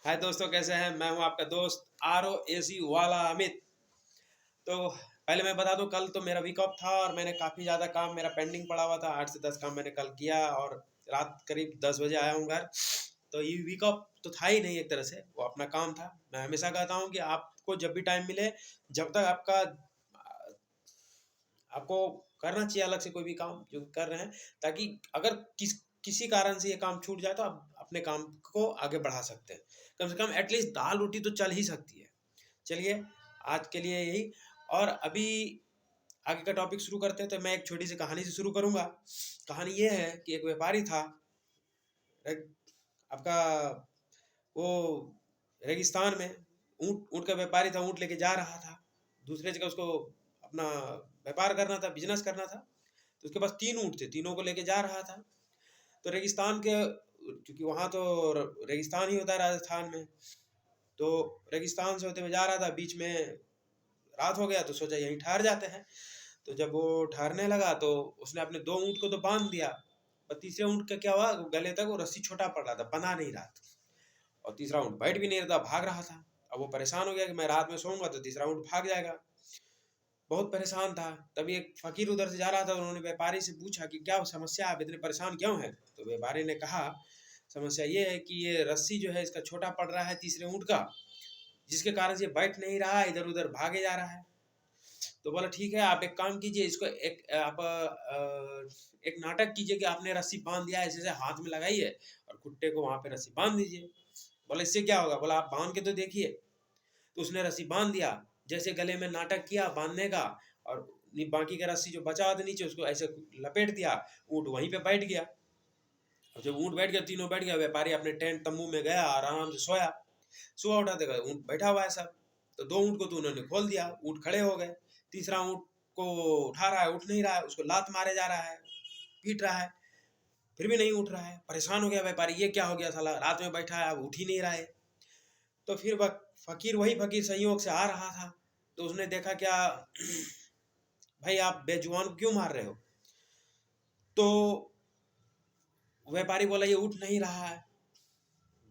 हाय दोस्तों, कैसे हैं? मैं हूं आपका दोस्त ROAC वाला अमित। तो पहले मैं बता दूं, कल तो मेरा वीक ऑफ था और मैंने काफ़ी ज़्यादा काम मेरा पेंडिंग पड़ा हुआ था। 8 से 10 काम मैंने कल किया और रात करीब 10 बजे आया हूं घर। तो ये वीक ऑफ तो था ही नहीं, एक तरह से वो अपना काम था। मैं हमेशा कहता हूं कि आपको जब भी टाइम मिले, जब तक आपको करना चाहिए अलग से कोई भी काम जो कर रहे हैं, ताकि अगर किसी कारण से ये काम छूट जाए तो आप अपने काम को आगे बढ़ा सकते हैं। कम से कम एटलीस्ट दाल रोटी तो चल ही सकती है। चलिए, आज के लिए यही। और अभी आगे का टॉपिक शुरू करते हैं, तो मैं एक छोटी सी कहानी से शुरू करूंगा। कहानी ये है कि एक व्यापारी था। आपका वो रेगिस्तान में ऊँट ऊँट का व्यापारी था। ऊँट लेके जा रहा था दूसरे जगह, उसको अपना व्यापार करना था, बिजनेस करना था। तो उसके पास 3 ऊँट थे, तीनों को लेके जा रहा था। तो रेगिस्तान के, क्योंकि वहाँ तो रेगिस्तान ही होता है राजस्थान में, तो रेगिस्तान से होते हुए जा रहा था। बीच में रात हो गया तो सोचा यहीं ठहर जाते हैं। तो जब वो ठहरने लगा तो उसने अपने 2 ऊँट को तो बांध दिया, और तीसरे ऊँट का क्या हुआ, गले तक वो रस्सी छोटा पड़ रहा था, बंधा नहीं रहा था। और तीसरा ऊँट बैठ भी नहीं रहा था, भाग रहा था। अब वो परेशान हो गया कि मैं रात में सोऊंगा तो तीसरा ऊँट भाग जाएगा। बहुत परेशान था। तभी एक फकीर उधर से जा रहा था, तो उन्होंने व्यापारी से पूछा कि क्या समस्या, आप इतने परेशान क्यों हैं? तो व्यापारी ने कहा, समस्या ये है कि ये रस्सी जो है इसका छोटा पड़ रहा है तीसरे ऊँट का, जिसके कारण से बैठ नहीं रहा, इधर उधर भागे जा रहा है। तो बोला ठीक है, आप एक काम कीजिए, इसको एक नाटक कीजिए कि आपने रस्सी बांध दिया है, ऐसे हाथ में लगाइए और कुत्ते को वहां पे रस्सी बांध दीजिए। बोला इससे क्या होगा? बोला आप बांध के तो देखिए। तो उसने रस्सी बांध दिया, जैसे गले में नाटक किया बांधने का, और बाकी का रस्सी जो बचा हुआ था नीचे उसको ऐसे लपेट दिया। ऊँट वहीं पे बैठ गया। और जब ऊँट बैठ गया, तीनों बैठ गया, व्यापारी अपने टेंट तंबू में गया, आराम से सोया। सुबह उठा देखा ऊँट बैठा हुआ है सब। तो 2 ऊँट को तो उन्होंने खोल दिया, ऊँट खड़े हो गए। तीसरा ऊँट को उठा रहा है, उठ नहीं रहा है, उसको लात मारे जा रहा है, पीट रहा है, फिर भी नहीं उठ रहा है। परेशान हो गया व्यापारी, ये क्या हो गया, साला रात में बैठा है अब उठ ही नहीं रहा है। तो फिर वही फकीर संयोग से आ रहा था। तो उसने देखा, क्या भाई आप बेजुबान को क्यों मार रहे हो? तो व्यापारी बोला ये उठ नहीं रहा है,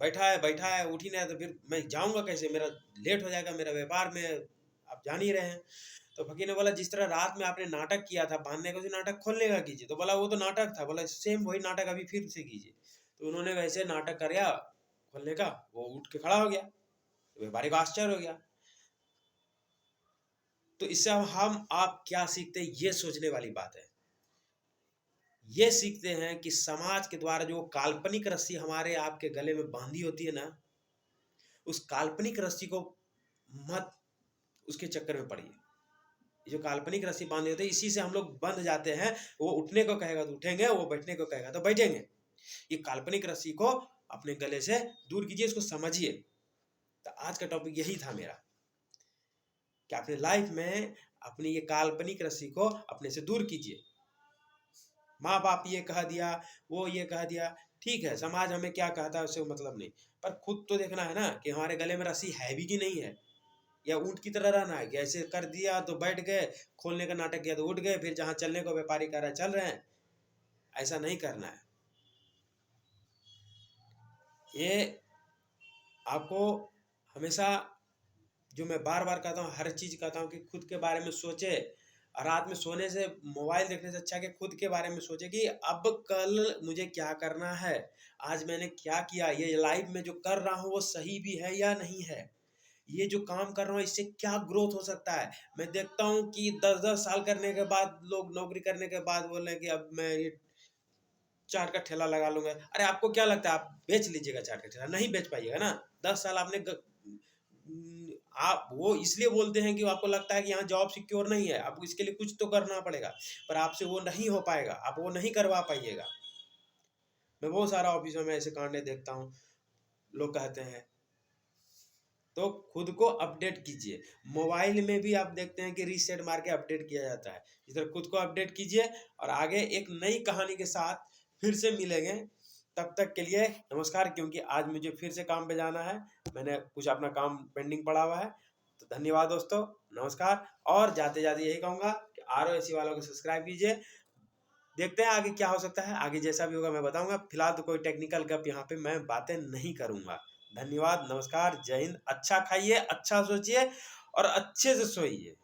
बैठा है, उठ ही नहीं रहा, तो फिर मैं जाऊंगा कैसे, मेरा लेट हो जाएगा, मेरा व्यापार में आप जान ही रहे हैं। तो फकीर ने बोला जिस तरह रात में आपने नाटक किया था बांधने का, उसी नाटक खोलने का कीजिए। तो बोला वो तो नाटक था। बोला सेम वही नाटक अभी फिर से कीजिए। तो उन्होंने वैसे नाटक कराया खोलने का, वो उठ के खड़ा हो गया। तो व्यापारी को आश्चर्य हो गया। तो इससे हम आप क्या सीखते हैं, ये सोचने वाली बात है। ये सीखते हैं कि समाज के द्वारा जो काल्पनिक रस्सी हमारे आपके गले में बांधी होती है ना, उस काल्पनिक रस्सी को मत, उसके चक्कर में पड़िए। जो काल्पनिक रस्सी बांधे होते हैं, इसी से हम लोग बंध जाते हैं। वो उठने को कहेगा तो उठेंगे, वो बैठने को कहेगा तो बैठेंगे। ये काल्पनिक रस्सी को अपने गले से दूर कीजिए, इसको समझिए। तो आज का टॉपिक यही था मेरा, कि अपने लाइफ में अपनी ये काल्पनिक रस्सी को अपने से दूर कीजिए। माँ बाप ये कह दिया, वो ये कह दिया, ठीक है, समाज हमें क्या कहता है उससे मतलब नहीं, पर खुद तो देखना है ना कि हमारे गले में रस्सी है भी कि नहीं है। या ऊँट की तरह रहना है कि ऐसे कर दिया तो बैठ गए, खोलने का नाटक किया तो उठ गए, फिर जहाँ चलने को व्यापारी कह रहा है चल रहे हैं। ऐसा नहीं करना है। ये आपको हमेशा, जो मैं बार बार कहता हूँ, हर चीज़ कहता हूँ कि खुद के बारे में सोचे। और रात में सोने से, मोबाइल देखने से अच्छा कि खुद के बारे में सोचे कि अब कल मुझे क्या करना है, आज मैंने क्या किया, ये लाइफ में जो कर रहा हूँ वो सही भी है या नहीं है, ये जो काम कर रहा हूँ इससे क्या ग्रोथ हो सकता है। मैं देखता हूँ कि 10-10 साल करने के बाद लोग, नौकरी करने के बाद बोल रहे हैं कि अब मैं ये चाट का ठेला लगा लूंगा। अरे आपको क्या लगता है आप बेच लीजिएगा चाट का ठेला? नहीं बेच पाइएगा ना। 10 साल आपने आप वो इसलिए बोलते हैं कि आपको लगता है कि यहाँ जॉब सिक्योर नहीं है, आपको इसके लिए कुछ तो करना पड़ेगा, पर आपसे वो नहीं हो पाएगा, आप वो नहीं करवा पाइएगा। मैं बहुत सारा ऑफिसों में ऐसे कांडे देखता हूँ, लोग कहते हैं। तो खुद को अपडेट कीजिए। मोबाइल में भी आप देखते हैं कि रीसेट मार के अपडेट किया जाता है। इस तरह खुद को अपडेट कीजिए, और आगे एक नई कहानी के साथ फिर से मिलेंगे। तब तक के लिए नमस्कार, क्योंकि आज मुझे फिर से काम पे जाना है, मैंने कुछ अपना काम पेंडिंग पड़ा हुआ है। तो धन्यवाद दोस्तों, नमस्कार। और जाते जाते यही कहूँगा कि ROAC वालों को सब्सक्राइब कीजिए। देखते हैं आगे क्या हो सकता है, आगे जैसा भी होगा मैं बताऊंगा। फिलहाल तो कोई टेक्निकल गप यहाँ पे मैं बातें नहीं करूंगा। धन्यवाद, नमस्कार, जय हिंद। अच्छा खाइए, अच्छा सोचिए और अच्छे से सोइए।